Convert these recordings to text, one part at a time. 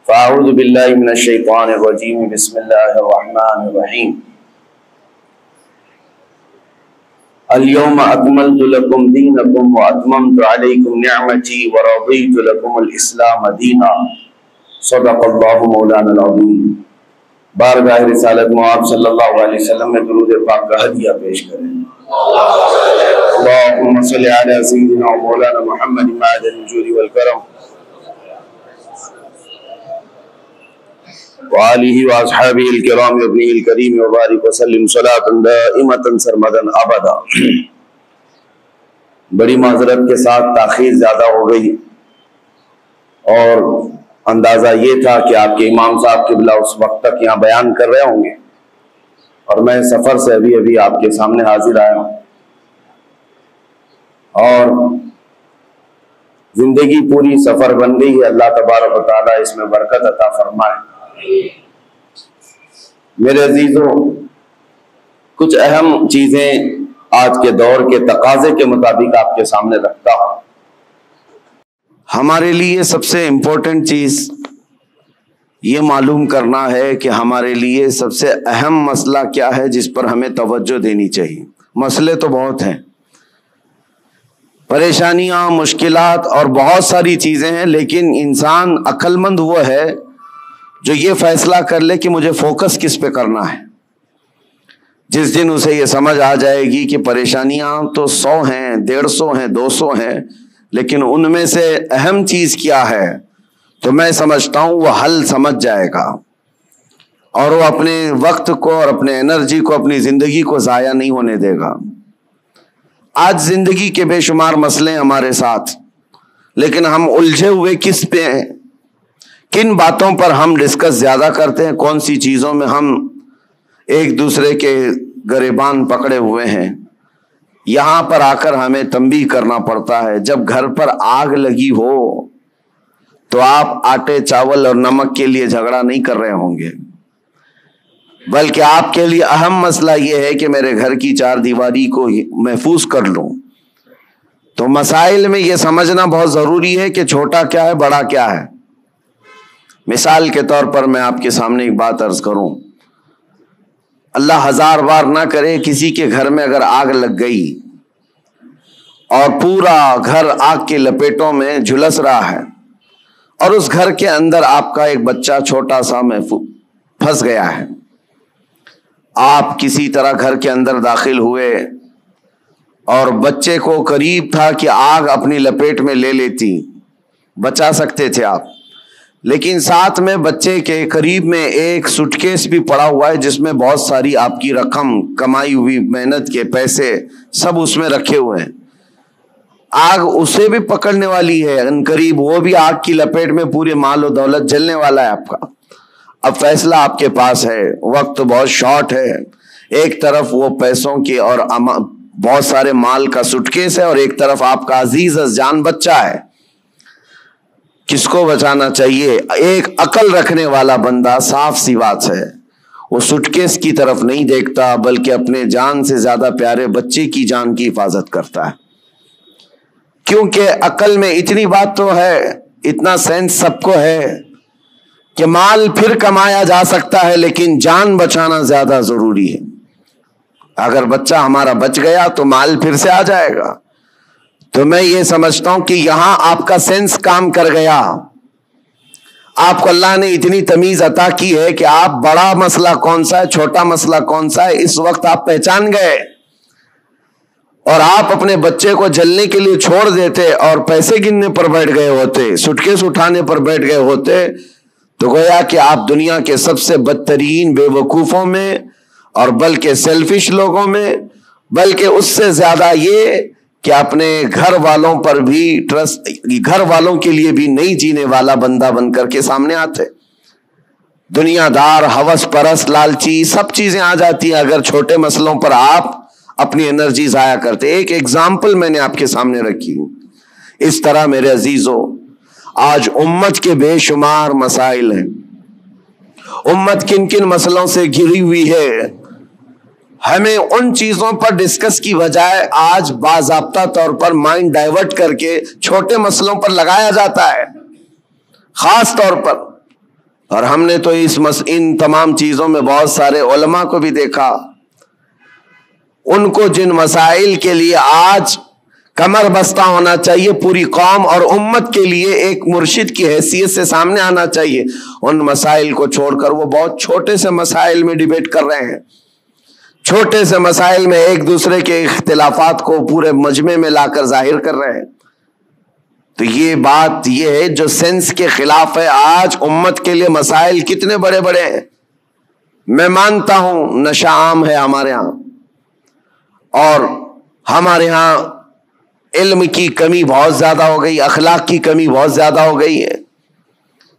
فاعوذ باللہ من الشیطان الرجیم بسم اللہ الرحمن الرحیم اليوم اکملت لکم دینکم واتممت علیکم نعمتی ورضیت لکم الاسلام دینا صدق اللہ مولانا العظیم۔ بارگاہ رسالت مآب صلی اللہ علیہ وسلم میں درود پاک کا ہدیہ پیش کریں۔ اللہم صلی علی سیدنا مولانا محمد معدن الجود والکرم وآلہ واصحابہ الکرام وابنہ الکریم وبارک وسلم صلاۃ دائمۃ سرمدا ابدا۔ بڑی معذرت کے ساتھ تاخیر زیادہ ہو گئی اور اندازہ یہ تھا کہ آپ کے امام صاحب قبلہ اس وقت تک یہاں بیان کر رہے ہوں گے اور میں سفر سے ابھی آپ کے سامنے حاضر آیا ہوں، اور زندگی پوری سفر بن گئی ہے۔ اللہ تبارک و تعالیٰ اس میں برکت عطا فرمائے۔ میرے عزیزوں، کچھ اہم چیزیں آج کے دور کے تقاضے کے مطابق آپ کے سامنے رکھتا ہوں۔ ہمارے لیے سب سے امپورٹنٹ چیز یہ معلوم کرنا ہے کہ ہمارے لیے سب سے اہم مسئلہ کیا ہے جس پر ہمیں توجہ دینی چاہیے۔ مسئلے تو بہت ہیں، پریشانیاں، مشکلات اور بہت ساری چیزیں ہیں، لیکن انسان عقل مند وہ ہے جو یہ فیصلہ کر لے کہ مجھے فوکس کس پہ کرنا ہے۔ جس دن اسے یہ سمجھ آ جائے گی کہ پریشانیاں تو 100 ہیں، 150 ہیں، 200 ہیں، لیکن ان میں سے اہم چیز کیا ہے، تو میں سمجھتا ہوں وہ حل سمجھ جائے گا اور وہ اپنے وقت کو اور اپنے انرجی کو، اپنی زندگی کو ضائع نہیں ہونے دے گا۔ آج زندگی کے بے شمار مسئلے ہمارے ساتھ، لیکن ہم الجھے ہوئے کس پہ ہیں؟ کن باتوں پر ہم ڈسکس زیادہ کرتے ہیں؟ کون سی چیزوں میں ہم ایک دوسرے کے گریبان پکڑے ہوئے ہیں؟ یہاں پر آ کر ہمیں تنبیہ کرنا پڑتا ہے۔ جب گھر پر آگ لگی ہو تو آپ آٹے، چاول اور نمک کے لیے جھگڑا نہیں کر رہے ہوں گے، بلکہ آپ کے لیے اہم مسئلہ یہ ہے کہ میرے گھر کی چار دیواری کو محفوظ کر لوں۔ تو مسائل میں یہ سمجھنا بہت ضروری ہے کہ چھوٹا کیا ہے، بڑا کیا ہے۔ مثال کے طور پر میں آپ کے سامنے ایک بات عرض کروں، اللہ ہزار بار نہ کرے کسی کے گھر میں اگر آگ لگ گئی اور پورا گھر آگ کے لپیٹوں میں جھلس رہا ہے اور اس گھر کے اندر آپ کا ایک بچہ چھوٹا سا پھنس گیا ہے، آپ کسی طرح گھر کے اندر داخل ہوئے اور بچے کو قریب تھا کہ آگ اپنی لپیٹ میں لے لیتی، بچا سکتے تھے آپ، لیکن ساتھ میں بچے کے قریب میں ایک سوٹ کیس بھی پڑا ہوا ہے جس میں بہت ساری آپ کی رقم، کمائی ہوئی محنت کے پیسے سب اس میں رکھے ہوئے ہیں۔ آگ اسے بھی پکڑنے والی ہے، ان قریب وہ بھی آگ کی لپیٹ میں پورے مال و دولت جلنے والا ہے آپ کا۔ اب فیصلہ آپ کے پاس ہے، وقت بہت شارٹ ہے، ایک طرف وہ پیسوں کی اور بہت سارے مال کا سوٹ کیس ہے اور ایک طرف آپ کا عزیز جان بچہ ہے۔ کس کو بچانا چاہیے؟ ایک عقل رکھنے والا بندہ صاف سی بات ہے وہ سوٹ کیس کی طرف نہیں دیکھتا، بلکہ اپنے جان سے زیادہ پیارے بچے کی جان کی حفاظت کرتا ہے، کیونکہ عقل میں اتنی بات تو ہے، اتنا سینس سب کو ہے کہ مال پھر کمایا جا سکتا ہے لیکن جان بچانا زیادہ ضروری ہے۔ اگر بچہ ہمارا بچ گیا تو مال پھر سے آ جائے گا۔ تو میں یہ سمجھتا ہوں کہ یہاں آپ کا سینس کام کر گیا، آپ کو اللہ نے اتنی تمیز عطا کی ہے کہ آپ بڑا مسئلہ کون سا ہے، چھوٹا مسئلہ کون سا ہے، اس وقت آپ پہچان گئے، اور آپ اپنے بچے کو جلنے کے لیے چھوڑ دیتے اور پیسے گننے پر بیٹھ گئے ہوتے، سوٹ کیس اٹھانے پر بیٹھ گئے ہوتے، تو گویا کہ آپ دنیا کے سب سے بدترین بے وقوفوں میں اور بلکہ سیلفش لوگوں میں، بلکہ اس سے زیادہ یہ کہ اپنے گھر والوں پر بھی ٹرسٹ، گھر والوں کے لیے بھی نہیں جینے والا بندہ بن کر کے سامنے آتے۔ دنیا دار، ہوس پرست، لالچی سب چیزیں آ جاتی ہیں اگر چھوٹے مسئلوں پر آپ اپنی انرجی ضائع کرتے۔ ایک ایگزامپل میں نے آپ کے سامنے رکھی۔ اس طرح میرے عزیزوں، آج امت کے بے شمار مسائل ہیں، امت کن کن مسئلوں سے گھری ہوئی ہے، ہمیں ان چیزوں پر ڈسکس کی بجائے آج باضابطہ طور پر مائنڈ ڈائیورٹ کر کے چھوٹے مسئلوں پر لگایا جاتا ہے۔ خاص طور پر اور ہم نے تو ان تمام چیزوں میں بہت سارے علماء کو بھی دیکھا، ان کو جن مسائل کے لیے آج کمر بستہ ہونا چاہیے، پوری قوم اور امت کے لیے ایک مرشد کی حیثیت سے سامنے آنا چاہیے، ان مسائل کو چھوڑ کر وہ بہت چھوٹے سے مسائل میں ڈیبیٹ کر رہے ہیں، چھوٹے سے مسائل میں ایک دوسرے کے اختلافات کو پورے مجمع میں لا کر ظاہر کر رہے ہیں۔ تو یہ بات یہ ہے جو سینس کے خلاف ہے۔ آج امت کے لیے مسائل کتنے بڑے بڑے ہیں۔ میں مانتا ہوں نشہ عام ہے ہمارے ہاں، اور ہمارے ہاں علم کی کمی بہت زیادہ ہو گئی، اخلاق کی کمی بہت زیادہ ہو گئی ہے،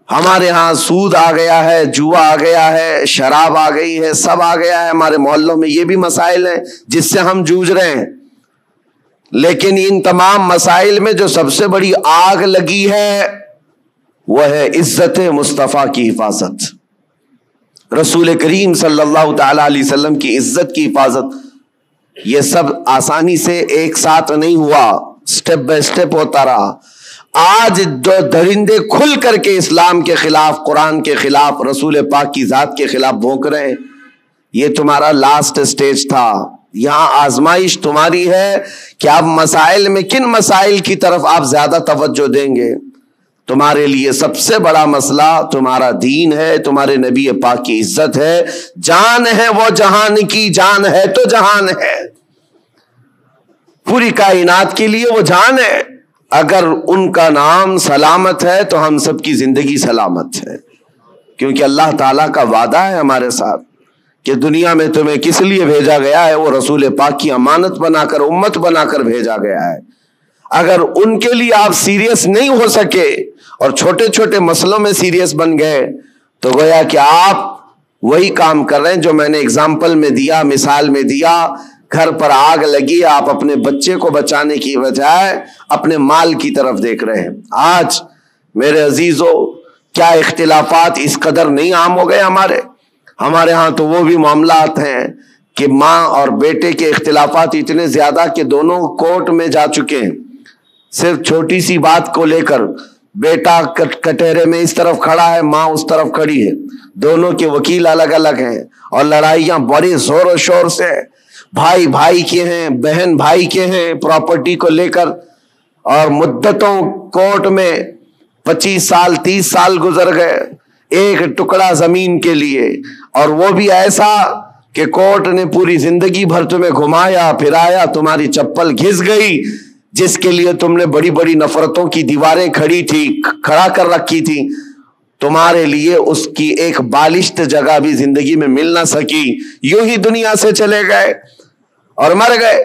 ہمارے ہاں سود آ گیا ہے، جوا آ گیا ہے، شراب آ گئی ہے، سب آ گیا ہے ہمارے محلوں میں۔ یہ بھی مسائل ہیں جس سے ہم جوجھ رہے ہیں، لیکن ان تمام مسائل میں جو سب سے بڑی آگ لگی ہے وہ ہے عزت مصطفیٰ کی حفاظت، رسول کریم صلی اللہ تعالی علیہ وسلم کی عزت کی حفاظت۔ یہ سب آسانی سے ایک ساتھ نہیں ہوا، سٹیپ بائی سٹیپ ہوتا رہا۔ آج جو درندے کھل کر کے اسلام کے خلاف، قرآن کے خلاف، رسول پاک کی ذات کے خلاف بھونک رہے ہیں، یہ تمہارا لاسٹ سٹیج تھا۔ یہاں آزمائش تمہاری ہے کہ آپ مسائل میں کن مسائل کی طرف آپ زیادہ توجہ دیں گے۔ تمہارے لیے سب سے بڑا مسئلہ تمہارا دین ہے، تمہارے نبی پاک کی عزت ہے، جان ہے وہ جہان کی، جان ہے تو جہان ہے، پوری کائنات کے لیے وہ جان ہے۔ اگر ان کا نام سلامت ہے تو ہم سب کی زندگی سلامت ہے، کیونکہ اللہ تعالیٰ کا وعدہ ہے ہمارے ساتھ کہ دنیا میں تمہیں کس لیے بھیجا گیا ہے، وہ رسول پاک کی امانت بنا کر، امت بنا کر بھیجا گیا ہے۔ اگر ان کے لیے آپ سیریس نہیں ہو سکے اور چھوٹے چھوٹے مسئلوں میں سیریس بن گئے تو گویا کہ آپ وہی کام کر رہے ہیں جو میں نے اگزامپل میں دیا، مثال میں دیا۔ گھر پر آگ لگی، آپ اپنے بچے کو بچانے کی بجائے اپنے مال کی طرف دیکھ رہے ہیں۔ آج میرے عزیزو، کیا اختلافات اس قدر نہیں عام ہو گئے ہمارے ہاں تو وہ بھی معاملات ہیں کہ ماں اور بیٹے کے اختلافات اتنے زیادہ کہ دونوں کورٹ میں جا چکے ہیں، صرف چھوٹی سی بات کو لے کر۔ بیٹا کٹہرے میں اس طرف کھڑا ہے، ماں اس طرف کھڑی ہے، دونوں کے وکیل الگ الگ ہیں، اور لڑائیاں بڑے زور و شور سے، بھائی بھائی کے ہیں، بہن بھائی کے ہیں، پراپرٹی کو لے کر، اور مدتوں کورٹ میں 25 سال 30 سال گزر گئے ایک ٹکڑا زمین کے لیے، اور وہ بھی ایسا کہ کورٹ نے پوری زندگی بھر تمہیں گھمایا پھرایا، تمہاری چپل گھس گئی، جس کے لیے تم نے بڑی بڑی نفرتوں کی دیواریں کھڑا کر رکھی تھی، تمہارے لیے اس کی ایک بالشت جگہ بھی زندگی میں مل نہ سکی، یوں ہی دنیا سے چلے گئے اور مر گئے۔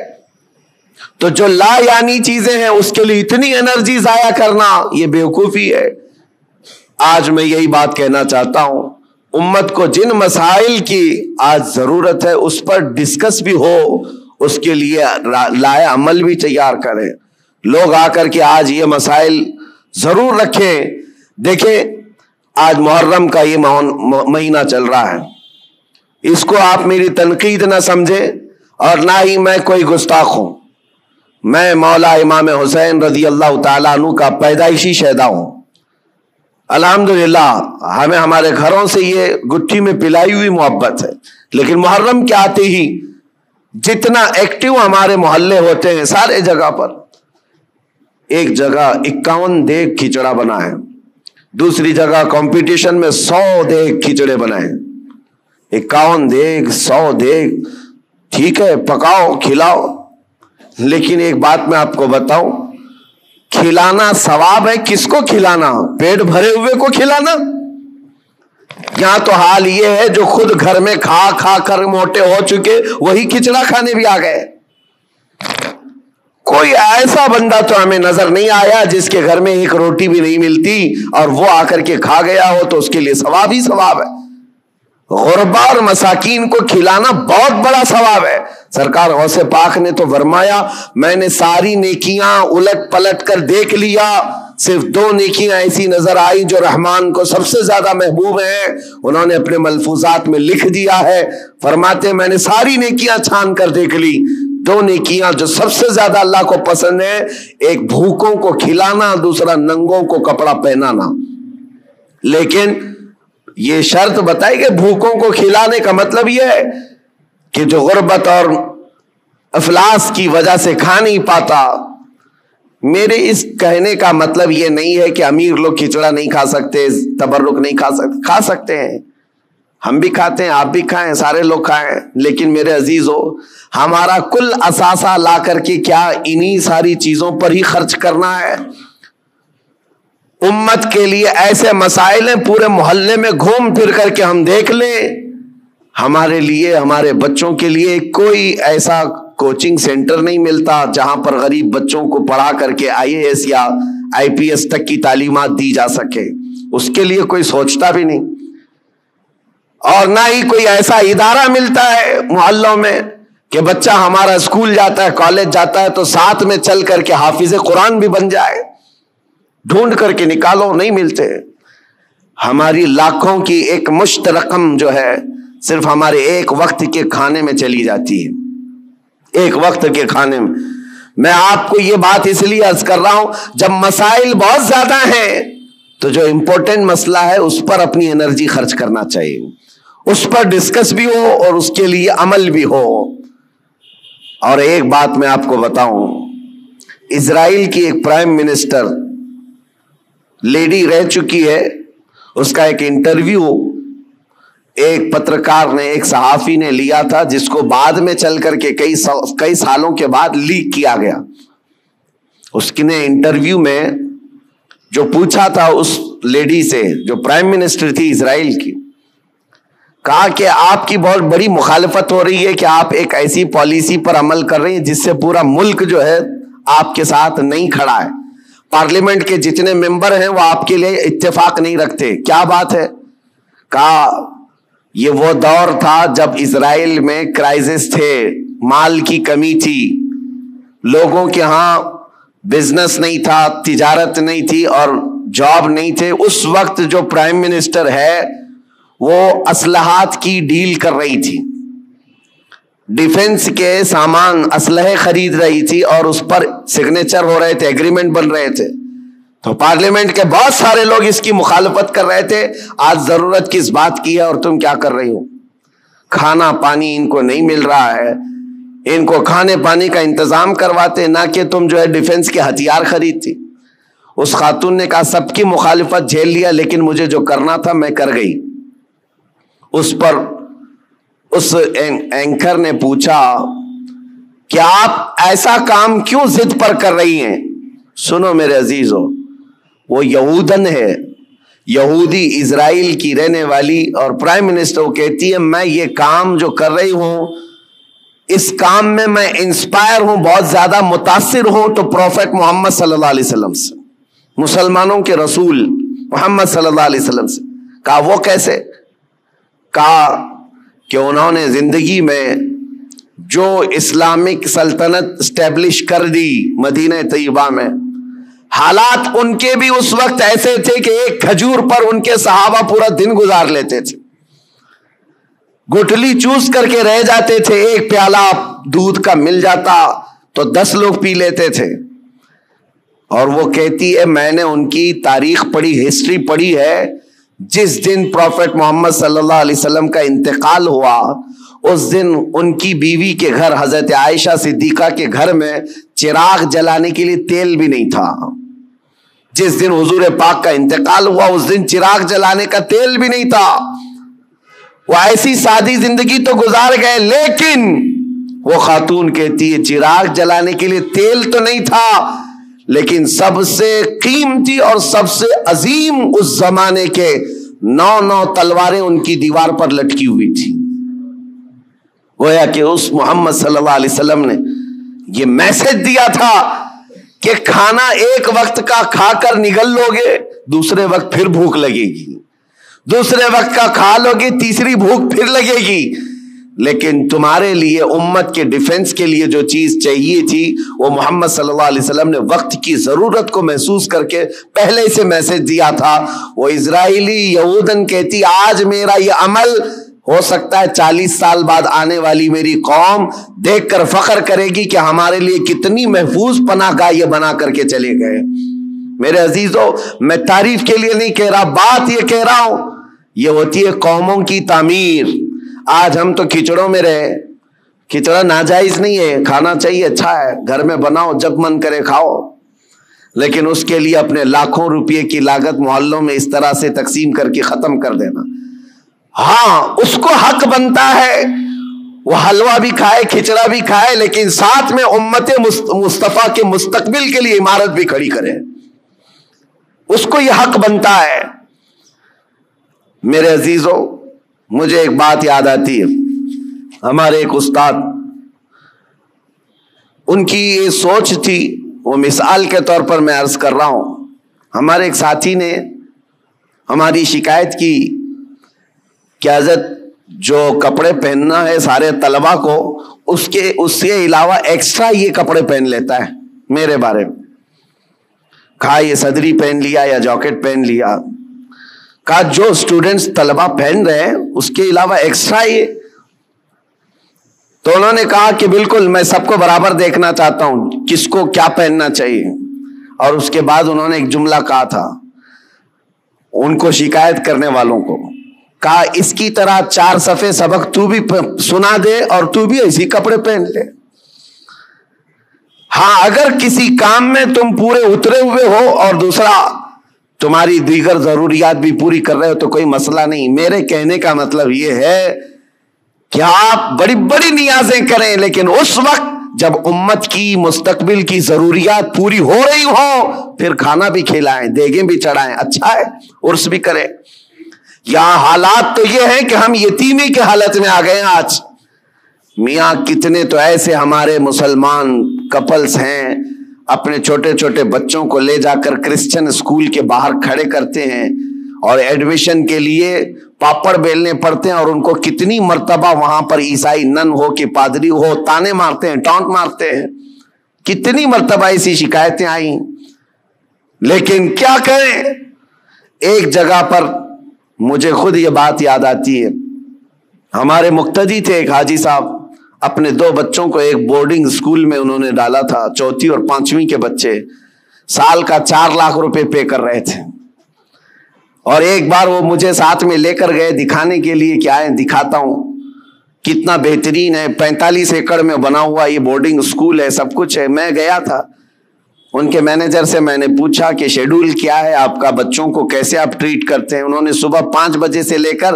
تو جو لا یعنی چیزیں ہیں اس کے لیے اتنی انرجی ضائع کرنا، یہ بیوقوفی ہے۔ آج میں یہی بات کہنا چاہتا ہوں، امت کو جن مسائل کی آج ضرورت ہے اس پر ڈسکس بھی ہو، اس کے لیے لائے عمل بھی تیار کریں۔ لوگ آ کر کے آج یہ مسائل ضرور رکھیں۔ دیکھیں، آج محرم کا یہ مہینہ چل رہا ہے، اس کو آپ میری تنقید نہ سمجھیں اور نہ ہی میں کوئی گستاخ ہوں۔ میں مولا امام حسین رضی اللہ تعالیٰ عنہ کا پیدائشی شہدا ہوں۔ الحمدللہ ہمیں ہمارے گھروں سے یہ گٹھی میں پلائی ہوئی محبت ہے، لیکن محرم کے آتے ہی جتنا ایکٹیو ہمارے محلے ہوتے ہیں سارے جگہ پر، ایک جگہ 51 دیگ کھچڑا بنا ہے، دوسری جگہ کمپٹیشن میں 100 دیگ کھچڑے بنائے، 51 دیگ 100 دیگ، ٹھیک ہے پکاؤ کھلاؤ، لیکن ایک بات میں آپ کو بتاؤں، کھلانا ثواب ہے، کس کو کھلانا؟ پیٹ بھرے ہوئے کو کھلانا؟ یہاں تو حال یہ ہے جو خود گھر میں کھا کھا کر موٹے ہو چکے وہی کھچڑا کھانے بھی آ گئے۔ کوئی ایسا بندہ تو ہمیں نظر نہیں آیا جس کے گھر میں ایک روٹی بھی نہیں ملتی اور وہ آ کر کے کھا گیا ہو تو اس کے لیے ثواب ہی ثواب ہے۔ غربا اور مساکین کو کھلانا بہت بڑا ثواب ہے۔ سرکار غوث پاک نے تو فرمایا، میں نے ساری نیکیاں الٹ پلٹ کر دیکھ لیا، صرف 2 نیکیاں ایسی نظر آئی جو رحمان کو سب سے زیادہ محبوب ہیں، انہوں نے اپنے ملفوظات میں لکھ دیا ہے، فرماتے میں نے ساری نیکیاں چھان کر دیکھ لی، 2 نیکیاں جو سب سے زیادہ اللہ کو پسند ہے، ایک بھوکوں کو کھلانا، دوسرا ننگوں کو کپڑا پہنانا۔ لیکن یہ شرط بتائی کہ بھوکوں کو کھلانے کا مطلب یہ ہے کہ جو غربت اور افلاس کی وجہ سے کھا نہیں پاتا. میرے اس کہنے کا مطلب یہ نہیں ہے کہ امیر لوگ کھچڑا نہیں کھا سکتے, تبرک نہیں کھا سکتے ہیں. ہم بھی کھاتے ہیں, آپ بھی کھائیں, سارے لوگ کھائیں. لیکن میرے عزیزو, ہمارا کل اثاثہ لا کر کے کیا انہی ساری چیزوں پر ہی خرچ کرنا ہے؟ امت کے لیے ایسے مسائل ہیں, پورے محلے میں گھوم پھر کر کے ہم دیکھ لیں, ہمارے لیے, ہمارے بچوں کے لیے کوئی ایسا کوچنگ سینٹر نہیں ملتا جہاں پر غریب بچوں کو پڑھا کر کے IAS یا IPS تک کی تعلیمات دی جا سکے. اس کے لیے کوئی سوچتا بھی نہیں. اور نہ ہی کوئی ایسا ادارہ ملتا ہے محلوں میں کہ بچہ ہمارا اسکول جاتا ہے, کالج جاتا ہے تو ساتھ میں چل کر کے حافظ قرآن بھی بن جائے. ڈھونڈ کر کے نکالو, نہیں ملتے. ہماری لاکھوں کی ایک مشت رقم جو ہے صرف ہمارے ایک وقت کے کھانے میں چلی جاتی ہے. ایک وقت کے کھانے میں آپ کو یہ بات اس لیے عرض کر رہا ہوں, جب مسائل بہت زیادہ ہیں تو جو امپورٹنٹ مسئلہ ہے اس پر اپنی انرجی خرچ کرنا چاہیے, اس پر ڈسکس بھی ہو اور اس کے لیے عمل بھی ہو. اور ایک بات میں آپ کو بتاؤں, اسرائیل کی ایک پرائم منسٹر لیڈی رہ چکی ہے, اس کا ایک انٹرویو ایک پترکار نے, ایک صحافی نے لیا تھا, جس کو بعد میں چل کر کے کئی سالوں کے بعد لیک کیا گیا. اس نے انٹرویو میں جو پوچھا تھا اس لیڈی سے جو پرائم منسٹر تھی اسرائیل کی, کہا کہ آپ کی بہت بڑی مخالفت ہو رہی ہے کہ آپ ایک ایسی پالیسی پر عمل کر رہی ہیں جس سے پورا ملک جو ہے آپ کے ساتھ نہیں کھڑا ہے. پارلیمنٹ کے جتنے ممبر ہیں وہ آپ کے لیے اتفاق نہیں رکھتے. کیا بات ہے؟ کہا یہ وہ دور تھا جب اسرائیل میں کرائسس تھے, مال کی کمی تھی, لوگوں کے ہاں بزنس نہیں تھا, تجارت نہیں تھی اور جاب نہیں تھے. اس وقت جو پرائم منسٹر ہے وہ اسلحات کی ڈیل کر رہی تھی, ڈیفنس کے سامان, اسلحے خرید رہی تھی اور اس پر سگنیچر ہو رہے تھے, ایگریمنٹ بن رہے تھے. تو پارلیمنٹ کے بہت سارے لوگ اس کی مخالفت کر رہے تھے. آج ضرورت کس بات کی ہے اور تم کیا کر رہی ہو؟ کھانا پانی ان کو نہیں مل رہا ہے, ان کو کھانے پانی کا انتظام کرواتے, نہ کہ تم جو ہے ڈیفنس کے ہتھیار خریدتی. اس خاتون نے کہا سب کی مخالفت جھیل لیا لیکن مجھے جو کرنا تھا میں کر گئی. اس پر اس اینکر نے پوچھا کہ آپ ایسا کام کیوں ضد پر کر رہی ہیں؟ سنو میرے عزیزو, وہ یہودن ہے, یہودی, اسرائیل کی رہنے والی, اور پرائم منسٹر کہتی ہے میں یہ کام جو کر رہی ہوں اس کام میں میں انسپائر ہوں, بہت زیادہ متاثر ہوں تو پروفیٹ محمد صلی اللہ علیہ وسلم سے, مسلمانوں کے رسول محمد صلی اللہ علیہ وسلم سے. کہا وہ کیسے؟ کہا کہ انہوں نے زندگی میں جو اسلامک سلطنت اسٹیبلش کر دی مدینہ طیبہ میں, حالات ان کے بھی اس وقت ایسے تھے کہ ایک کھجور پر ان کے صحابہ پورا دن گزار لیتے تھے, گٹھلی چوس کر کے رہ جاتے تھے. ایک پیالہ دودھ کا مل جاتا تو 10 لوگ پی لیتے تھے. اور وہ کہتی ہے میں نے ان کی تاریخ پڑھی, ہسٹری پڑھی ہے, جس دن پروفیٹ محمد صلی اللہ علیہ وسلم کا انتقال ہوا اس دن ان کی بیوی کے گھر حضرت عائشہ صدیقہ کے گھر میں چراغ جلانے کے لیے تیل بھی نہیں تھا. جس دن حضور پاک کا انتقال ہوا اس دن چراغ جلانے کا تیل بھی نہیں تھا. وہ ایسی سادی زندگی تو گزار گئے, لیکن وہ خاتون کہتی ہے چراغ جلانے کے لیے تیل تو نہیں تھا, لیکن سب سے قیمتی اور سب سے عظیم اس زمانے کے 9 تلواریں ان کی دیوار پر لٹکی ہوئی تھی. گویا کہ اس محمد صلی اللہ علیہ وسلم نے یہ میسج دیا تھا کہ کھانا ایک وقت کا کھا کر نگل لو گے, دوسرے وقت پھر بھوک لگے گی, دوسرے وقت کا کھا لو گے, تیسری بھوک پھر لگے گی. لیکن تمہارے لیے امت کے ڈیفنس کے لیے جو چیز چاہیے تھی وہ محمد صلی اللہ علیہ وسلم نے وقت کی ضرورت کو محسوس کر کے پہلے سے میسج دیا تھا. وہ اسرائیلی یہودن کہتی آج میرا یہ عمل ہو سکتا ہے 40 سال بعد آنے والی میری قوم دیکھ کر فخر کرے گی کہ ہمارے لیے کتنی محفوظ پناہ گاہ یہ بنا کر کے چلے گئے. میرے عزیزو, میں تعریف کے لیے نہیں کہہ رہا, بات یہ کہہ رہا ہوں یہ ہوتی ہے قوموں کی تعمیر. آج ہم تو کھچڑوں میں رہے. کھچڑا ناجائز نہیں ہے، کھانا چاہیے، اچھا ہے، گھر میں بناؤ، جب من کرے کھاؤ، لیکن اس کے لیے اپنے لاکھوں روپے کی لاگت محلوں میں اس طرح سے تقسیم کر کے ختم کر دینا. ہاں اس کو حق بنتا ہے وہ حلوہ بھی کھائے، کھچڑا بھی کھائے، لیکن ساتھ میں امت مصطفیٰ کے مستقبل کے لیے عمارت بھی کھڑی کرے. اس کو یہ حق بنتا ہے. میرے عزیزوں، مجھے ایک بات یاد آتی ہے. ہمارے ایک استاد، ان کی یہ سوچ تھی، وہ مثال کے طور پر میں عرض کر رہا ہوں. ہمارے ایک ساتھی نے ہماری شکایت کی کہ حضرت جو کپڑے پہننا ہے سارے طلبہ کو، اس کے علاوہ ایکسٹرا یہ کپڑے پہن لیتا ہے میرے بارے میں. کہا یہ صدری پہن لیا یا جاکٹ پہن لیا. کہا جو اسٹوڈنٹس طلبہ پہن رہے ہیں اس کے علاوہ ایکسٹرا یہ. تو انہوں نے کہا کہ بالکل میں سب کو برابر دیکھنا چاہتا ہوں، کس کو کیا پہننا چاہیے. اور اس کے بعد انہوں نے ایک جملہ کہا تھا ان کو شکایت کرنے والوں کو، کہا اس کی طرح 4 صفحے سبق تو بھی سنا دے اور تو بھی ایسی کپڑے پہن لے. ہاں اگر کسی کام میں تم پورے اترے ہوئے ہو اور دوسرا تمہاری دیگر ضروریات بھی پوری کر رہے ہو تو کوئی مسئلہ نہیں. میرے کہنے کا مطلب یہ ہے کہ آپ بڑی بڑی نیازیں کریں، لیکن اس وقت جب امت کی مستقبل کی ضروریات پوری ہو رہی ہو پھر کھانا بھی کھلائیں، دیگیں بھی چڑھائیں، اچھا ہے، عرس بھی کریں. یہاں حالات تو یہ ہیں کہ ہم یتیمی کے حالت میں آ گئے ہیں آج. میاں کتنے تو ایسے ہمارے مسلمان کپلز ہیں اپنے چھوٹے چھوٹے بچوں کو لے جا کر کرسچن اسکول کے باہر کھڑے کرتے ہیں اور ایڈمیشن کے لیے پاپڑ بیلنے پڑتے ہیں، اور ان کو کتنی مرتبہ وہاں پر عیسائی نن ہو کہ پادری ہو تانے مارتے ہیں، ٹانٹ مارتے ہیں. کتنی مرتبہ ایسی شکایتیں آئیں. لیکن کیا کریں، ایک جگہ پر مجھے خود یہ بات یاد آتی ہے. ہمارے مقتدی تھے ایک حاجی صاحب، اپنے 2 بچوں کو ایک بورڈنگ اسکول میں انہوں نے ڈالا تھا، 4 اور 5ویں کے بچے، سال کا 4 لاکھ روپے پے کر رہے تھے. اور ایک بار وہ مجھے ساتھ میں لے کر گئے دکھانے کے لیے کہ آئیں دکھاتا ہوں کتنا بہترین ہے، 45 ایکڑ میں بنا ہوا یہ بورڈنگ اسکول ہے، سب کچھ ہے. میں گیا تھا، ان کے مینیجر سے میں نے پوچھا کہ شیڈول کیا ہے آپ کا، بچوں کو کیسے آپ ٹریٹ کرتے ہیں. انہوں نے صبح 5 بجے سے لے کر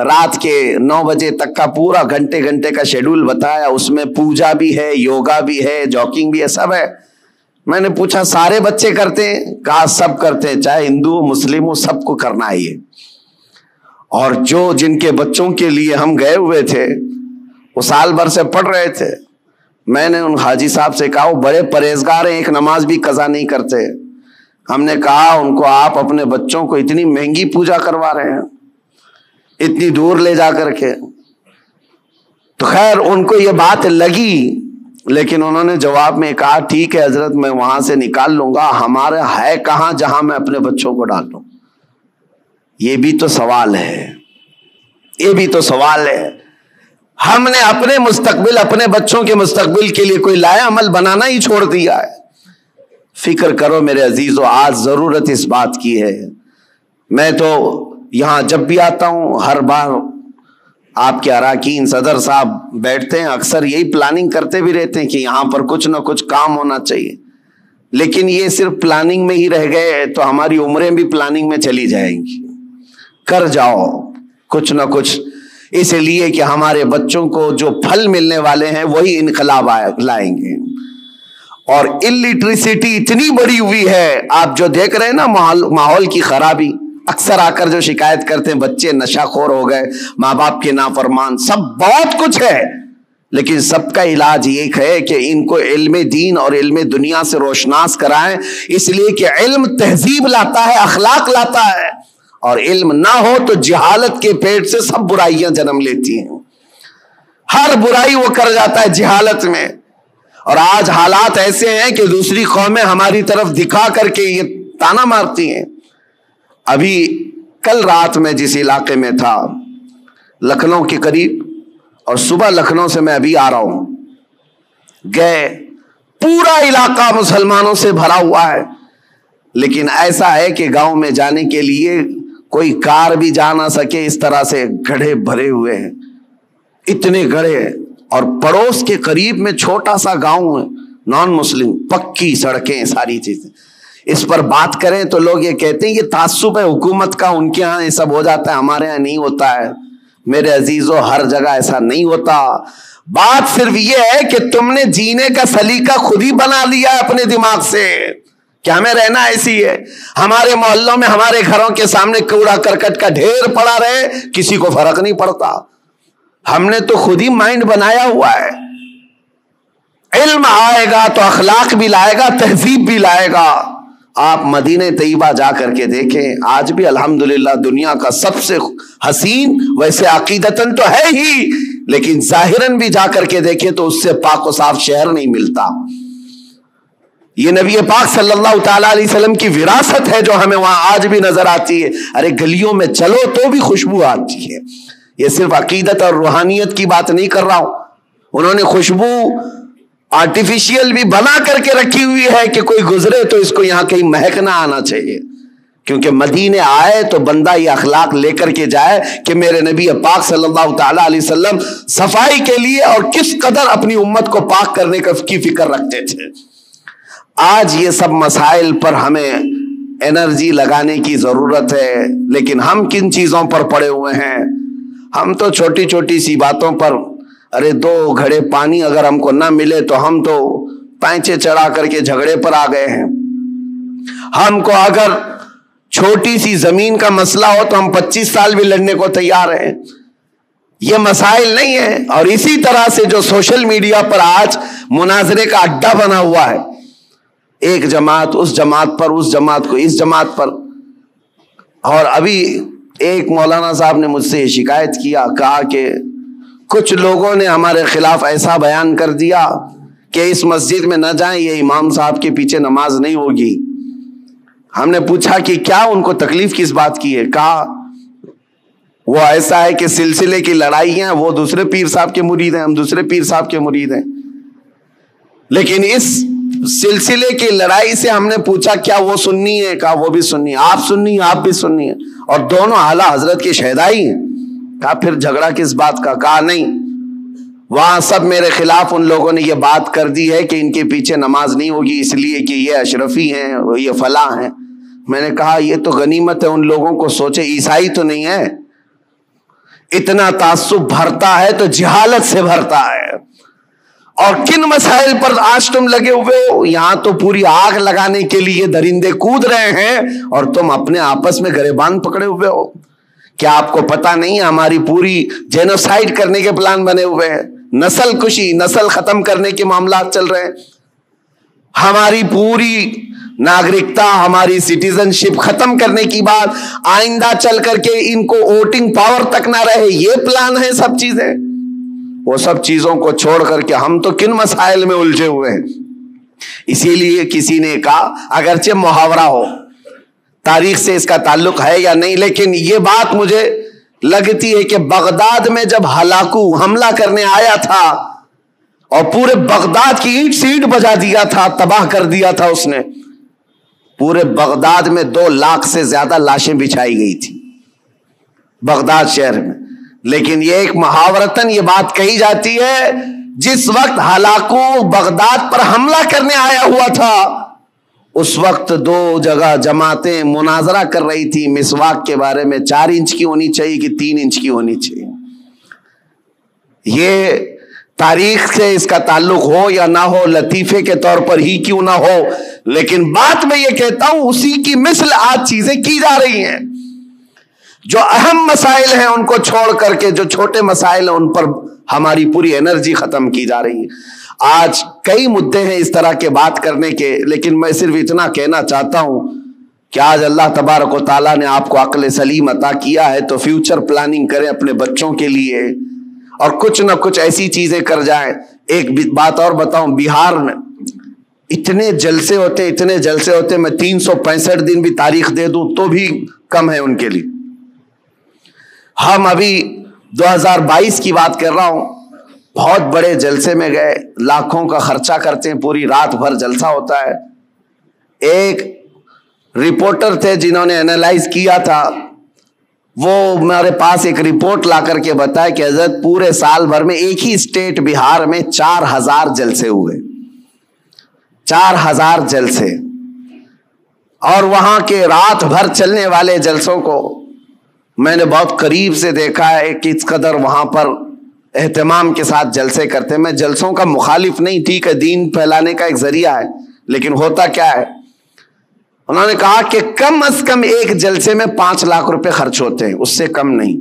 رات کے 9 بجے تک کا پورا گھنٹے کا شیڈول بتایا. اس میں پوجا بھی ہے، یوگا بھی ہے، جاگنگ بھی ہے، سب ہے. میں نے پوچھا سارے بچے کرتے ہیں؟ کہا سب کرتے ہیں، چاہے ہندو ہو مسلم ہو، سب کو کرنا ہے یہ. اور جن کے بچوں کے لیے ہم گئے ہوئے تھے وہ سال بھر سے پڑھ رہے تھے. میں نے ان حاجی صاحب سے کہا وہ بڑے پرہیزگار ہیں، ایک نماز بھی قضا نہیں کرتے. ہم نے کہا ان کو آپ اپنے بچوں کو اتنی مہنگی پوجا کروا رہے ہیں، اتنی دور لے جا کر کے. تو خیر ان کو یہ بات لگی، لیکن انہوں نے جواب میں کہا ٹھیک ہے حضرت میں وہاں سے نکال لوں گا، ہمارا ہے کہاں جہاں میں اپنے بچوں کو ڈال دوں. یہ بھی تو سوال ہے، یہ بھی تو سوال ہے. ہم نے اپنے مستقبل، اپنے بچوں کے مستقبل کے لیے کوئی لایا عمل بنانا ہی چھوڑ دیا ہے. فکر کرو میرے عزیزو، آج ضرورت اس بات کی ہے. میں تو یہاں جب بھی آتا ہوں ہر بار آپ کے اراکین صدر صاحب بیٹھتے ہیں، اکثر یہی پلاننگ کرتے بھی رہتے ہیں کہ یہاں پر کچھ نہ کچھ کام ہونا چاہیے. لیکن یہ صرف پلاننگ میں ہی رہ گئے تو ہماری عمریں بھی پلاننگ میں چلی جائیں گی. کر جاؤ کچھ نہ کچھ، اس لیے کہ ہمارے بچوں کو جو پھل ملنے والے ہیں وہی انقلاب لائیں گے. اور الٹریسٹی اتنی بڑی ہوئی ہے، آپ جو دیکھ رہے ہیں نا ماحول کی خرابی، اکثر آ کر جو شکایت کرتے ہیں بچے نشہ خور ہو گئے، ماں باپ کے نافرمان، سب بہت کچھ ہے. لیکن سب کا علاج یہ ہے کہ ان کو علم دین اور علم دنیا سے روشناس کرائیں، اس لیے کہ علم تہذیب لاتا ہے، اخلاق لاتا ہے. اور علم نہ ہو تو جہالت کے پیٹ سے سب برائیاں جنم لیتی ہیں. ہر برائی وہ کر جاتا ہے جہالت میں. اور آج حالات ایسے ہیں کہ دوسری قومیں ہماری طرف دکھا کر کے یہ تانا مارتی ہیں. ابھی کل رات میں جس علاقے میں تھا لکھنؤ کے قریب، اور صبح لکھنؤ سے میں ابھی آ رہا ہوں، گئے پورا علاقہ مسلمانوں سے بھرا ہوا ہے. لیکن ایسا ہے کہ گاؤں میں جانے کے لیے کوئی کار بھی جا نہ سکے، اس طرح سے گڑھے بھرے ہوئے ہیں، اتنے گڑھے، اور پڑوس کے قریب میں چھوٹا سا گاؤں ہے نان مسلم، پکی سڑکیں، ساری چیزیں. اس پر بات کریں تو لوگ یہ کہتے ہیں یہ تعصب ہے حکومت کا، ان کے ہاں یہ سب ہو جاتا ہے، ہمارے ہاں نہیں ہوتا ہے. میرے عزیزو، ہر جگہ ایسا نہیں ہوتا. بات صرف یہ ہے کہ تم نے جینے کا سلیقہ خود ہی بنا لیا ہے اپنے دماغ سے کہ ہمیں رہنا ایسی ہے. ہمارے محلوں میں، ہمارے گھروں کے سامنے کوڑا کرکٹ کا ڈھیر پڑا رہے، کسی کو فرق نہیں پڑتا. ہم نے تو خود ہی مائنڈ بنایا ہوا ہے. علم آئے گا تو اخلاق بھی لائے گا، تہذیب بھی لائے گا. آپ مدینہ طیبہ جا کر کے دیکھیں، آج بھی الحمدللہ دنیا کا سب سے حسین، ویسے عقیدتاً تو ہے ہی، لیکن ظاہراً بھی جا کر کے دیکھیں تو اس سے پاک و صاف شہر نہیں ملتا. یہ نبی پاک صلی اللہ تعالی علیہ وسلم کی وراثت ہے جو ہمیں وہاں آج بھی نظر آتی ہے. ارے گلیوں میں چلو تو بھی خوشبو آتی ہے. یہ صرف عقیدت اور روحانیت کی بات نہیں کر رہا ہوں. انہوں نے خوشبو آرٹیفیشیل بھی بنا کر کے رکھی ہوئی ہے کہ کوئی گزرے تو اس کو یہاں کہیں مہک نہ آنا چاہیے، کیونکہ مدینے آئے تو بندہ یہ اخلاق لے کر کے جائے کہ میرے نبی پاک صلی اللہ تعالی علیہ وسلم صفائی کے لیے اور کس قدر اپنی امت کو پاک کرنے کی فکر رکھتے تھے. آج یہ سب مسائل پر ہمیں انرجی لگانے کی ضرورت ہے، لیکن ہم کن چیزوں پر پڑے ہوئے ہیں؟ ہم تو چھوٹی چھوٹی سی باتوں پر، ارے 2 گھڑے پانی اگر ہم کو نہ ملے تو ہم تو پینچے چڑھا کر کے جھگڑے پر آ گئے ہیں. ہم کو اگر چھوٹی سی زمین کا مسئلہ ہو تو ہم 25 سال بھی لڑنے کو تیار ہیں. یہ مسائل نہیں ہے. اور اسی طرح سے جو سوشل میڈیا پر آج مناظرے کا اڈا بنا ہوا ہے، ایک جماعت اس جماعت پر، اس جماعت کو اس جماعت پر. اور ابھی ایک مولانا صاحب نے مجھ سے یہ شکایت کیا، کہا کہ کچھ لوگوں نے ہمارے خلاف ایسا بیان کر دیا کہ اس مسجد میں نہ جائیں، یہ امام صاحب کے پیچھے نماز نہیں ہوگی. ہم نے پوچھا کہ کیا ان کو تکلیف کس بات کی ہے؟ کہا وہ ایسا ہے کہ سلسلے کی لڑائی ہیں، وہ دوسرے پیر صاحب کے مرید ہیں، ہم دوسرے پیر صاحب کے مرید ہیں. لیکن اس سلسلے کی لڑائی سے ہم نے پوچھا کیا وہ سنی ہے؟ کہا وہ بھی سنی ہے. آپ سنی، آپ بھی سنی ہے، اور دونوں اعلیٰ حضرت کے شہدائی ہیں. کہا پھر جھگڑا کس بات کا؟ کہا نہیں، وہاں سب میرے خلاف ان لوگوں نے یہ بات کر دی ہے کہ ان کے پیچھے نماز نہیں ہوگی اس لیے کہ یہ اشرفی ہیں، یہ فلاں ہیں. میں نے کہا یہ تو غنیمت ہے ان لوگوں کو، سوچے عیسائی تو نہیں ہے. اتنا تعصب بھرتا ہے تو جہالت سے بھرتا ہے. اور کن مسائل پر آج تم لگے ہوئے ہو؟ یہاں تو پوری آگ لگانے کے لیے درندے کود رہے ہیں اور تم اپنے آپس میں گریبان پکڑے ہوئے ہو. کیا آپ کو پتا نہیں ہے ہماری پوری جینوسائیڈ کرنے کے پلان بنے ہوئے ہیں، نسل کشی، نسل ختم کرنے کے معاملات چل رہے ہیں. ہماری پوری ناگرکتا، ہماری سٹیزن شپ ختم کرنے کی بات، آئندہ چل کر کے ان کو ووٹنگ پاور تک نہ رہے، یہ پلان ہے سب چیزیں. وہ سب چیزوں کو چھوڑ کر کے ہم تو کن مسائل میں الجھے ہوئے ہیں. اسی لیے کسی نے کہا، اگرچہ محاورہ ہو، تاریخ سے اس کا تعلق ہے یا نہیں، لیکن یہ بات مجھے لگتی ہے کہ بغداد میں جب ہلاکو حملہ کرنے آیا تھا اور پورے بغداد کی اینٹ سے اینٹ بجا دیا تھا، تباہ کر دیا تھا اس نے، پورے بغداد میں 2 لاکھ سے زیادہ لاشیں بچھائی گئی تھی بغداد شہر میں. لیکن یہ ایک محاورتاً یہ بات کہی جاتی ہے، جس وقت ہلاکو بغداد پر حملہ کرنے آیا ہوا تھا اس وقت 2 جگہ جماعتیں مناظرہ کر رہی تھی مسواک کے بارے میں، 4 انچ کی ہونی چاہیے کہ 3 انچ کی ہونی چاہیے. یہ تاریخ سے اس کا تعلق ہو یا نہ ہو، لطیفے کے طور پر ہی کیوں نہ ہو، لیکن بات میں یہ کہتا ہوں اسی کی مثل آج چیزیں کی جا رہی ہیں. جو اہم مسائل ہیں ان کو چھوڑ کر کے جو چھوٹے مسائل ہیں ان پر ہماری پوری انرجی ختم کی جا رہی ہے. آج کئی مدے ہیں اس طرح کے بات کرنے کے، لیکن میں صرف اتنا کہنا چاہتا ہوں کہ آج اللہ تبارک و تعالیٰ نے آپ کو عقل سلیم عطا کیا ہے تو فیوچر پلاننگ کریں اپنے بچوں کے لیے اور کچھ نہ کچھ ایسی چیزیں کر جائیں. ایک بات اور بتاؤں، بہار میں اتنے جلسے ہوتے، میں 365 دن بھی تاریخ دے دوں تو بھی کم ہے ان کے لیے. ہم ابھی 2022 کی بات کر رہا ہوں، بہت بڑے جلسے میں گئے، لاکھوں کا خرچہ کرتے ہیں، پوری رات بھر جلسہ ہوتا ہے. ایک رپورٹر تھے جنہوں نے اینالائز کیا تھا وہ میرے پاس ایک رپورٹ لا کر کے بتایا کہ حضرت پورے سال بھر میں ایک ہی اسٹیٹ بہار میں 4000 جلسے ہوئے، 4000 جلسے، اور وہاں کے رات بھر چلنے والے جلسوں کو میں نے بہت قریب سے دیکھا ہے کہ اس قدر وہاں پر اہتمام کے ساتھ جلسے کرتے. میں جلسوں کا مخالف نہیں، ٹھیک ہے، دین پھیلانے کا ایک ذریعہ ہے، لیکن ہوتا کیا ہے، انہوں نے کہا کہ کم از کم ایک جلسے میں 5 لاکھ روپے خرچ ہوتے ہیں، اس سے کم نہیں،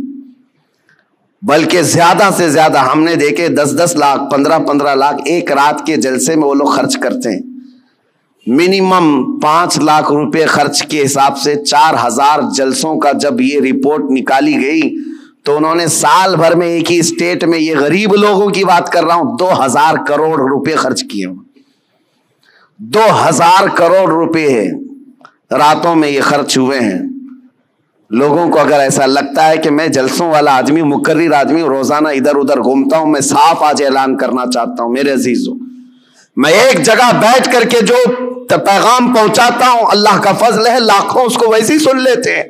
بلکہ زیادہ سے زیادہ ہم نے دیکھے 10-10 لاکھ 15-15 لاکھ ایک رات کے جلسے میں وہ لوگ خرچ کرتے ہیں. منیمم 5 لاکھ روپے خرچ کے حساب سے 4000 جلسوں کا جب یہ رپورٹ نکالی گئی تو انہوں نے سال بھر میں ایک ہی اسٹیٹ میں، یہ غریب لوگوں کی بات کر رہا ہوں، 2000 کروڑ روپے خرچ کیے. 2000 کروڑ روپے راتوں میں یہ خرچ ہوئے ہیں. لوگوں کو اگر ایسا لگتا ہے کہ میں جلسوں والا آدمی، مقرر آدمی، روزانہ ادھر ادھر گھومتا ہوں، میں صاف آج اعلان کرنا چاہتا ہوں میرے عزیزوں، میں ایک جگہ بیٹھ کر کے جو پیغام پہنچاتا ہوں اللہ کا فضل ہے، لاکھوں اس کو ویسے ہی سن لیتے ہیں.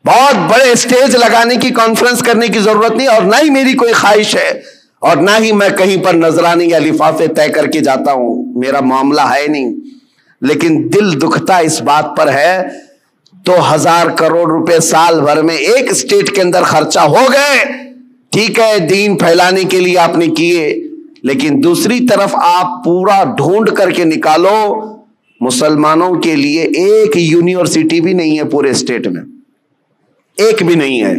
بہت بڑے اسٹیج لگانے کی، کانفرنس کرنے کی ضرورت نہیں، اور نہ ہی میری کوئی خواہش ہے، اور نہ ہی میں کہیں پر نذرانے یا لفافے طے کر کے جاتا ہوں، میرا معاملہ ہے نہیں. لیکن دل دکھتا اس بات پر ہے 2000 کروڑ روپے سال بھر میں ایک اسٹیٹ کے اندر خرچہ ہو گئے. ٹھیک ہے، دین پھیلانے کے لیے آپ نے کیے، لیکن دوسری طرف آپ پورا ڈھونڈ کر کے نکالو، مسلمانوں کے لیے ایک یونیورسٹی بھی نہیں ہے پورے اسٹیٹ میں، ایک بھی نہیں ہے.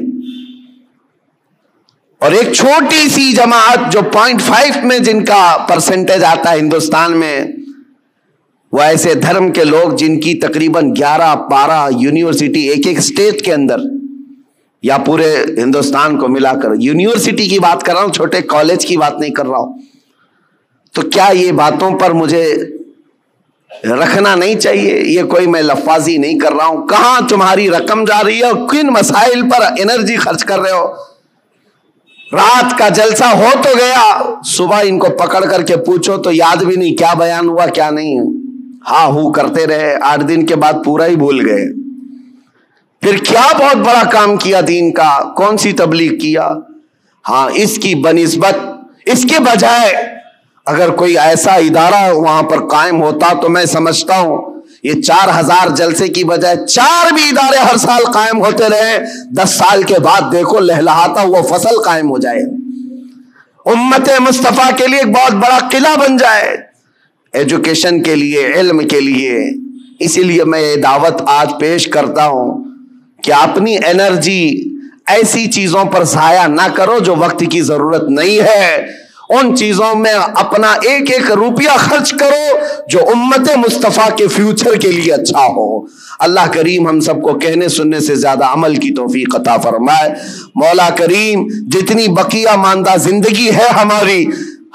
اور ایک چھوٹی سی جماعت جو 0.5 میں جن کا پرسنٹیج آتا ہے ہندوستان میں، وہ ایسے دھرم کے لوگ جن کی تقریباً 11-12 یونیورسٹی ایک ایک اسٹیٹ کے اندر یا پورے ہندوستان کو ملا کر، یونیورسٹی کی بات کر رہا ہوں، چھوٹے کالج کی بات نہیں کر رہا ہوں. تو کیا یہ باتوں پر مجھے رکھنا نہیں چاہیے؟ یہ کوئی میں لفاظی نہیں کر رہا ہوں. کہاں تمہاری رقم جا رہی ہے اور کن مسائل پر انرجی خرچ کر رہے ہو؟ رات کا جلسہ ہو تو گیا، صبح ان کو پکڑ کر کے پوچھو تو یاد بھی نہیں کیا بیان ہوا کیا نہیں، ہاں ہو کرتے رہے، 8 دن کے بعد پورا ہی بھول گئے. پھر کیا بہت بڑا کام کیا دین کا، کون سی تبلیغ کیا؟ ہاں، اس کی بنسبت، اس کے بجائے اگر کوئی ایسا ادارہ وہاں پر قائم ہوتا تو میں سمجھتا ہوں یہ 4000 جلسے کی بجائے 4 بھی ادارے ہر سال قائم ہوتے رہے، 10 سال کے بعد دیکھو لہلہاتا ہوا فصل قائم ہو جائے، امت مصطفیٰ کے لیے ایک بہت بڑا قلعہ بن جائے، ایجوکیشن کے لیے، علم کے لیے. اسی لیے میں یہ دعوت آج پیش کرتا ہوں کہ اپنی انرجی ایسی چیزوں پر ضائع نہ کرو جو وقت کی ضرورت نہیں ہے. ان چیزوں میں اپنا ایک ایک روپیہ خرچ کرو جو امت مصطفیٰ کے فیوچر کے لیے اچھا ہو. اللہ کریم ہم سب کو کہنے سننے سے زیادہ عمل کی توفیق عطا فرمائے. مولا کریم جتنی بقیہ ماندہ زندگی ہے ہماری،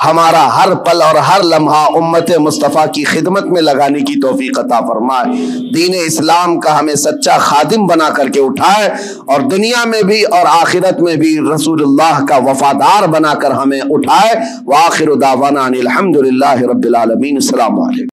ہمارا ہر پل اور ہر لمحہ امت مصطفیٰ کی خدمت میں لگانے کی توفیق عطا فرمائے. دین اسلام کا ہمیں سچا خادم بنا کر کے اٹھائے، اور دنیا میں بھی اور آخرت میں بھی رسول اللہ کا وفادار بنا کر ہمیں اٹھائے. وآخر دعوانا ان الحمدللہ رب العالمین. السلام علیکم.